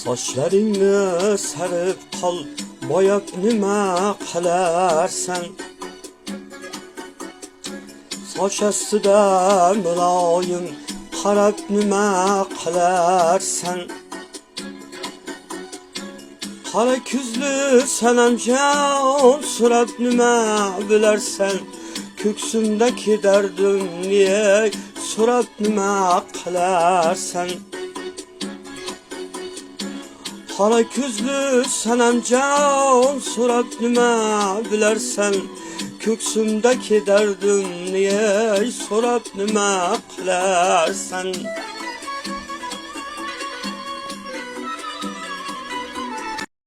Sochlaringni sarib qol, boyab nima qilarsan? Soch ostida muloyim qarab nima qilarsan? Qara ko'zli sanamjon so'rab nima bilarsan? Ko'ksimdagi dardimni so'rab nima qilarsan? Qara ko'zli sanamjon so'rab nima bilarsan? Ko'ksimdagi dardimni so'rab nima qilarsan?